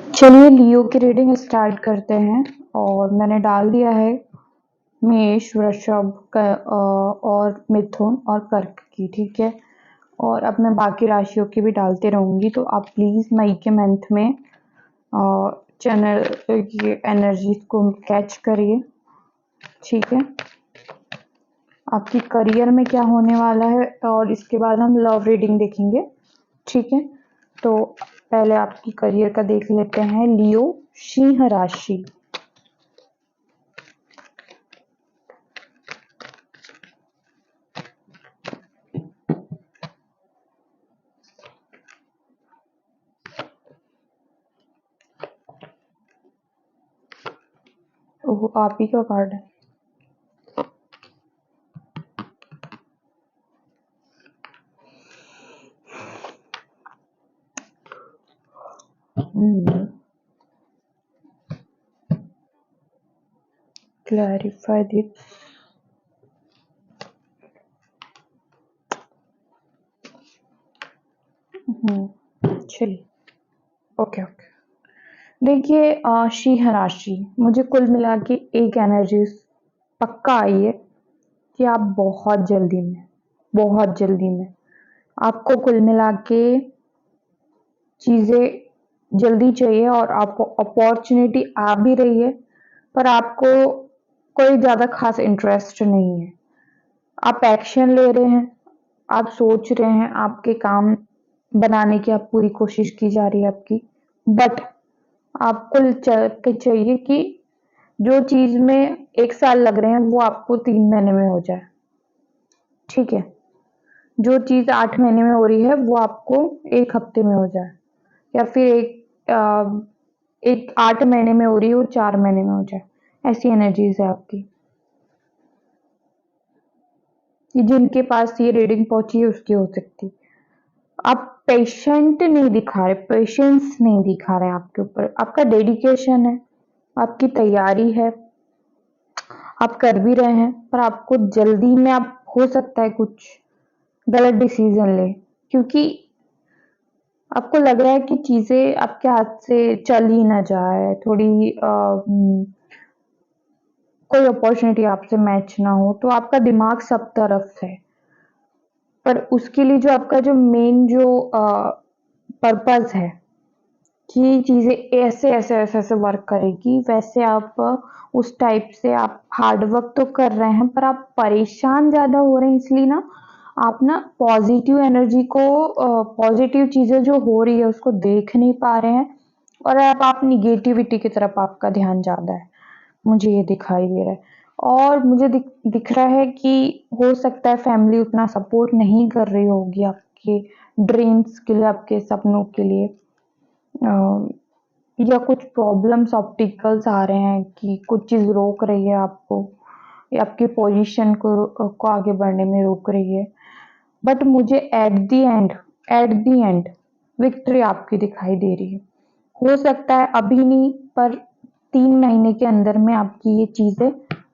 चलिए लियो की reading start करते हैं। और मैंने डाल दिया है मेष, वृषभ और मिथुन और कर्क की, ठीक है। और अब मैं बाकी राशियों की भी डालते रहूंगी, तो आप प्लीज मई के मंथ में चैनल की एनर्जीज को कैच करिए, ठीक है। आपकी करियर में क्या होने वाला है, और इसके बाद हम लव रीडिंग देखेंगे, ठीक है। तो पहले आपकी करियर का देख लेते हैं। लियो, सिंह राशि। ओह, आप ही का कार्ड है। Clarify this. चलिए, ओके ओके। देखिए, सिंह राशि, मुझे कुल मिला के एक एनर्जी पक्का आई है कि आप बहुत जल्दी में आपको कुल मिला के चीजें जल्दी चाहिए, और आपको अपॉर्चुनिटी आ भी रही है, पर आपको कोई ज्यादा खास इंटरेस्ट नहीं है। आप एक्शन ले रहे हैं, आप सोच रहे हैं, आपके काम बनाने की आप पूरी कोशिश की जा रही है आपकी, बट आपको चाहिए कि जो चीज में 1 साल लग रहे हैं वो आपको 3 महीने में हो जाए, ठीक है। जो चीज 8 महीने में हो रही है वो आपको 1 हफ्ते में हो जाए, या फिर एक 8 महीने में हो रही है वो 4 महीने में हो जाए। ऐसी एनर्जीज है आपकी, कि जिनके पास ये रीडिंग पहुंची है उसकी हो सकती। आप पेशेंस नहीं दिखा रहे आपके ऊपर। आपका डेडिकेशन है, आपकी तैयारी है, आप कर भी रहे हैं, पर आपको जल्दी में आप हो सकता है कुछ गलत डिसीजन ले, क्योंकि आपको लग रहा है कि चीजें आपके हाथ से चल ही ना जाए, थोड़ी कोई अपॉर्चुनिटी आपसे मैच ना हो, तो आपका दिमाग सब तरफ है। पर उसके लिए जो आपका जो मेन जो पर्पस है कि चीजें ऐसे वर्क करेगी, वैसे आप उस टाइप से आप हार्ड वर्क तो कर रहे हैं, पर आप परेशान ज्यादा हो रहे हैं। इसलिए ना आप ना पॉजिटिव एनर्जी को, पॉजिटिव चीजें जो हो रही है उसको देख नहीं पा रहे हैं, और अब आप निगेटिविटी की तरफ आपका ध्यान ज्यादा है, मुझे ये दिखाई दे रहा है। और मुझे दिख रहा है कि हो सकता है फैमिली उतना सपोर्ट नहीं कर रही होगी आपके ड्रीम्स के लिए, आपके सपनों के लिए, या कुछ प्रॉब्लम्स ऑप्टिकल्स आ रहे हैं कि कुछ चीज रोक रही है आपको, या आपकी पोजीशन को आगे बढ़ने में रोक रही है। बट मुझे एट द एंड विक्ट्री आपकी दिखाई दे रही है। हो सकता है अभी नहीं, पर 3 महीने के अंदर में आपकी ये चीजें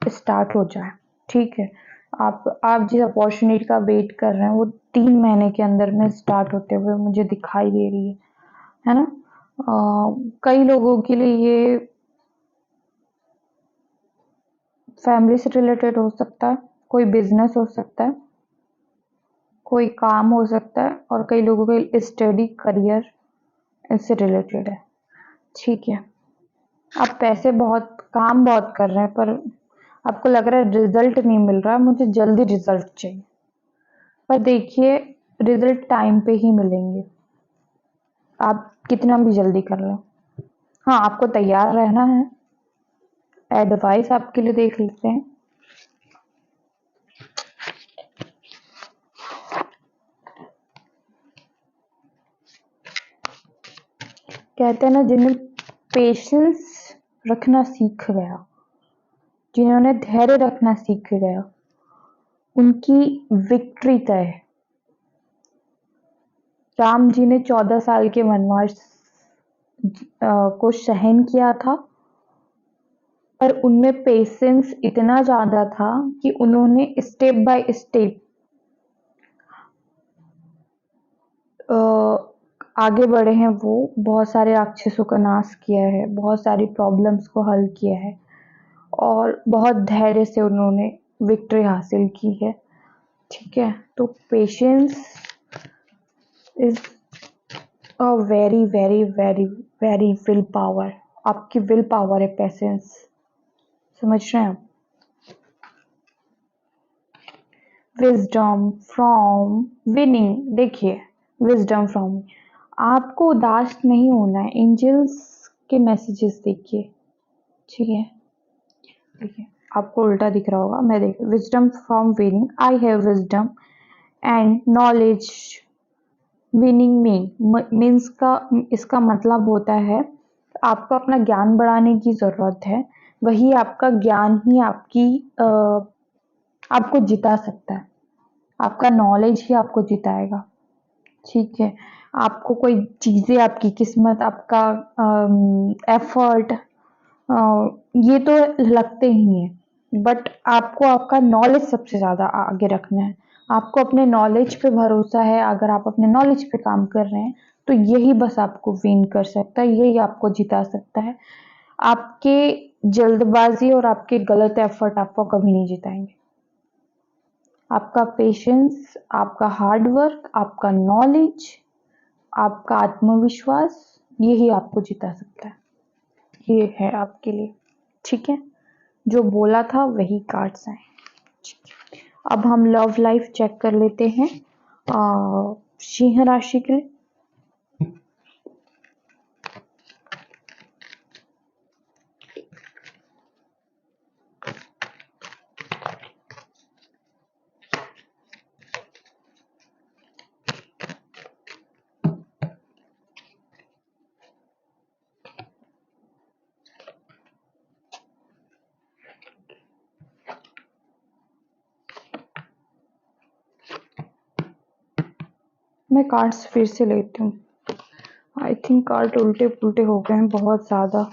स्टार्ट हो जाए, ठीक है। आप जिस अपॉर्चुनिटी का वेट कर रहे हैं वो 3 महीने के अंदर में स्टार्ट होते हुए मुझे दिखाई दे रही है ना। कई लोगों के लिए ये फैमिली से रिलेटेड हो सकता है, कोई बिजनेस हो सकता है, कोई काम हो सकता है, और कई लोगों के स्टडी करियर इससे रिलेटेड है, ठीक है। आप पैसे बहुत काम बहुत कर रहे हैं, पर आपको लग रहा है रिजल्ट नहीं मिल रहा, मुझे जल्दी रिजल्ट चाहिए। पर देखिए, रिजल्ट टाइम पे ही मिलेंगे, आप कितना भी जल्दी कर लें। हाँ, आपको तैयार रहना है। एडवाइस आपके लिए देख लेते हैं। कहते हैं ना, जिन्हें पेशेंस रखना सीख गया, जिन्होंने धैर्य रखना सीख गया, उनकी विक्ट्री तय है। राम जी ने 14 साल के वनवास को सहन किया था, पर उनमें पेशेंस इतना ज्यादा था कि उन्होंने स्टेप बाय स्टेप आगे बढ़े हैं, वो बहुत सारे राक्षसों का नाश किया है, बहुत सारी प्रॉब्लम्स को हल किया है और बहुत धैर्य से उन्होंने विक्ट्री हासिल की है। ठीक है, तो patience is a very very very very will power. आपकी विल पावर है पेशेंस, समझ रहे हैं आप? विजडम फ्रॉम विनिंग, देखिए विजडम फ्रॉम, आपको उदास नहीं होना है। एंजल्स के मैसेजेस देखिए, ठीक है, देखिए आपको उल्टा दिख रहा होगा, मैं देख wisdom from winning, I have wisdom and knowledge winning means का इसका मतलब होता है आपको अपना ज्ञान बढ़ाने की जरूरत है, वही आपका ज्ञान ही आपको जिता सकता है, आपका नॉलेज ही आपको जिताएगा। ठीक है, आपको कोई चीजें, आपकी किस्मत, आपका एफर्ट, ये तो लगते ही हैं, बट आपको आपका नॉलेज सबसे ज्यादा आगे रखना है। आपको अपने नॉलेज पे भरोसा है, अगर आप अपने नॉलेज पे काम कर रहे हैं तो यही बस आपको विन कर सकता है, यही आपको जिता सकता है। आपके जल्दबाजी और आपके गलत एफर्ट आपको कभी नहीं जिताएंगे। आपका पेशेंस, आपका हार्ड वर्क, आपका नॉलेज, आपका आत्मविश्वास, यही आपको जिता सकता है। ये है आपके लिए, ठीक है, जो बोला था वही कार्ड्स आए। अब हम लव लाइफ चेक कर लेते हैं सिंह राशि के लिए। मैं कार्ड्स फिर से लेती हूँ, आई थिंक कार्ड उल्टे पुल्टे हो गए हैं बहुत ज्यादा।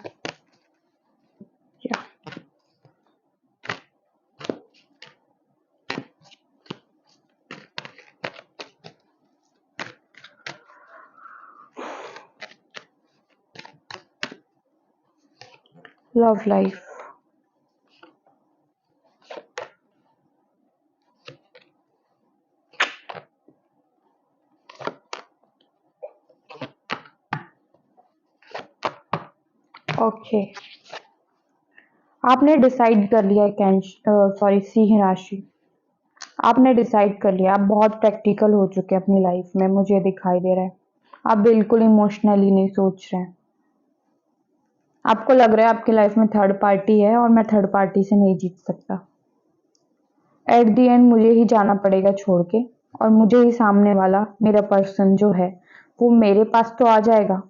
लव लाइफ, ओके, आपने डिसाइड कर लिया है सिंह राशि, आपने डिसाइड कर लिया, आप बहुत प्रैक्टिकल हो चुके हैं अपनी लाइफ में, मुझे दिखाई दे रहा है। आप बिल्कुल इमोशनली नहीं सोच रहे हैं, आपको लग रहा है आपकी लाइफ में थर्ड पार्टी है और मैं थर्ड पार्टी से नहीं जीत सकता। एट दी एंड मुझे ही जाना पड़ेगा छोड़ के, और मुझे ही सामने वाला मेरा पर्सन जो है वो मेरे पास तो आ जाएगा,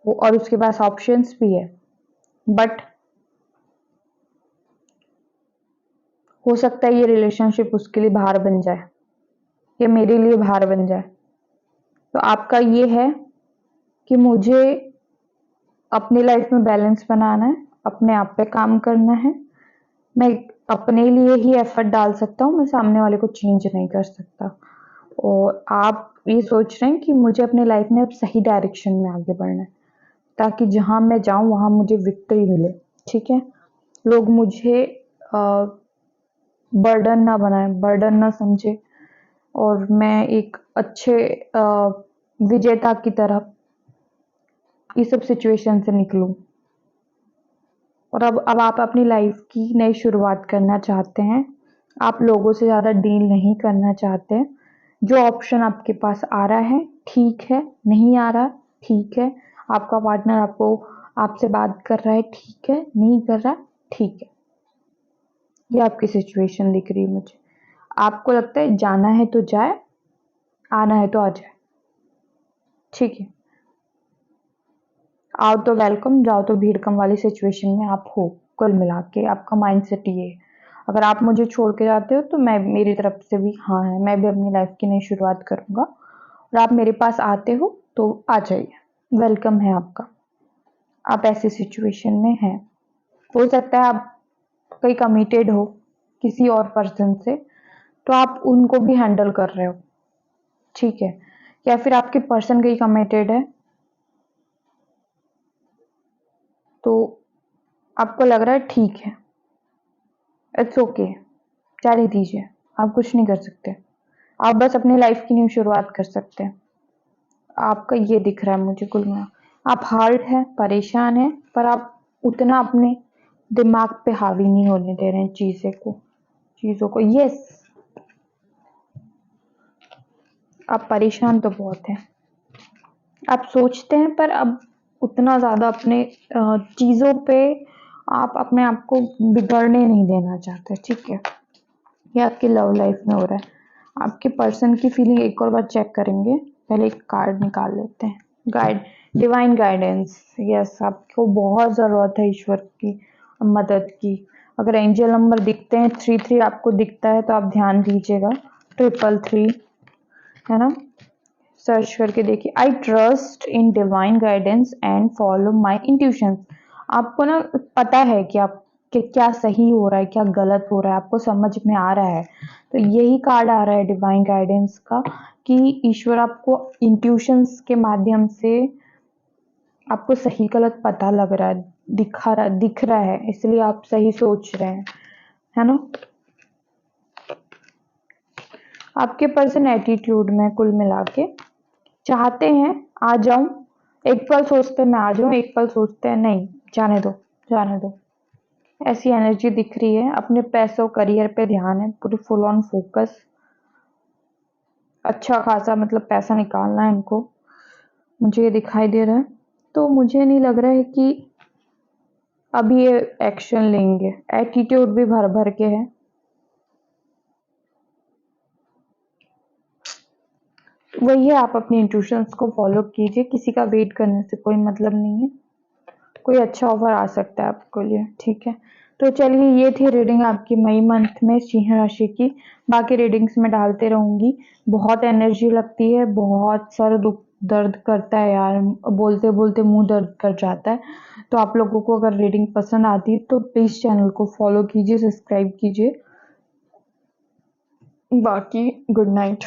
वो और उसके पास ऑप्शंस भी है, बट हो सकता है ये रिलेशनशिप उसके लिए भार बन जाए या मेरे लिए भार बन जाए। तो आपका ये है कि मुझे अपनी लाइफ में बैलेंस बनाना है, अपने आप पे काम करना है। मैं अपने लिए ही एफर्ट डाल सकता हूँ, मैं सामने वाले को चेंज नहीं कर सकता। और आप ये सोच रहे हैं कि मुझे अपनी लाइफ में अब सही डायरेक्शन में आगे बढ़ना है, ताकि जहां मैं जाऊं वहां मुझे विक्ट्री मिले। ठीक है, लोग मुझे बर्डन ना बनाए, बर्डन ना समझे, और मैं एक अच्छे विजेता की तरह इस सब सिचुएशन से निकलूं। और अब आप अपनी लाइफ की नई शुरुआत करना चाहते हैं, आप लोगों से ज़्यादा डील नहीं करना चाहते हैं। जो ऑप्शन आपके पास आ रहा है ठीक है, नहीं आ रहा ठीक है, आपका पार्टनर आपसे बात कर रहा है ठीक है, नहीं कर रहा ठीक है, ये आपकी सिचुएशन दिख रही है मुझे। आपको लगता है जाना है तो जाए, आना है तो आ जाए, ठीक है, आओ तो वेलकम, जाओ तो भीड़ कम वाली सिचुएशन में आप हो। कुल मिला के आपका माइंडसेट ये है। अगर आप मुझे छोड़ के जाते हो तो मैं, मेरी तरफ से भी हाँ है, मैं भी अपनी लाइफ की नई शुरुआत करूंगा, और आप मेरे पास आते हो तो आ जाइए, वेलकम है आपका। आप ऐसी सिचुएशन में हैं, हो सकता है आप कहीं कमिटेड हो किसी और पर्सन से, तो आप उनको भी हैंडल कर रहे हो, ठीक है, या फिर आपके पर्सन कहीं कमिटेड है, तो आपको लग रहा है ठीक है, इट्स ओके, जाने दीजिए, आप कुछ नहीं कर सकते, आप बस अपनी लाइफ की न्यू शुरुआत कर सकते हैं। आपका ये दिख रहा है मुझे कुल मिला, आप हार्ड है, परेशान है, पर आप उतना अपने दिमाग पे हावी नहीं होने दे रहे हैं चीजों को। यस, आप परेशान तो बहुत हैं, आप सोचते हैं, पर अब उतना ज्यादा अपने चीजों पे आप अपने आप को बिगड़ने नहीं देना चाहते, ठीक है। ये आपकी लव लाइफ में हो रहा है। आपके पर्सन की फीलिंग एक और बार चेक करेंगे, पहले एक कार्ड निकाल लेते हैं। गाइड, डिवाइन गाइडेंस, यस, आपको बहुत ज़रूरत है ईश्वर की मदद की। अगर एंजल नंबर दिखते हैं 33 आपको दिखता है तो आप ध्यान दीजिएगा, 333 है ना, सर्च करके देखिए। I trust in divine guidance and follow my intuition. आपको ना पता है कि आप कि क्या सही हो रहा है, क्या गलत हो रहा है, आपको समझ में आ रहा है। तो यही कार्ड आ रहा है डिवाइन गाइडेंस का, कि ईश्वर आपको इंट्यूशंस के माध्यम से आपको सही गलत पता लग रहा है, दिख रहा है, इसलिए आप सही सोच रहे हैं, है ना। आपके पर्सन एटीट्यूड में कुल मिला के चाहते हैं आ जाऊं, एक पल सोचते हैं मैं आ जाऊं, एक पल सोचते हैं नहीं, जाने दो, जाने दो, ऐसी एनर्जी दिख रही है। अपने पैसों करियर पे ध्यान है, पूरी फुल ऑन फोकस, अच्छा खासा मतलब पैसा निकालना है इनको, मुझे ये दिखाई दे रहा है। तो मुझे नहीं लग रहा है कि अभी ये एक्शन लेंगे, एटीट्यूड भी भर भर के है। वही है, आप अपनी इंट्यूशंस को फॉलो कीजिए, किसी का वेट करने से कोई मतलब नहीं है, कोई अच्छा ऑफर आ सकता है आपके लिए, ठीक है। तो चलिए, ये थी रीडिंग आपकी मई मंथ में सिंह राशि की। बाकी रीडिंग्स में डालते रहूंगी। बहुत एनर्जी लगती है, बहुत सर दुख दर्द करता है यार, बोलते बोलते मुंह दर्द कर जाता है। तो आप लोगों को अगर रीडिंग पसंद आती है तो प्लीज चैनल को फॉलो कीजिए, सब्सक्राइब कीजिए। बाकी गुड नाइट।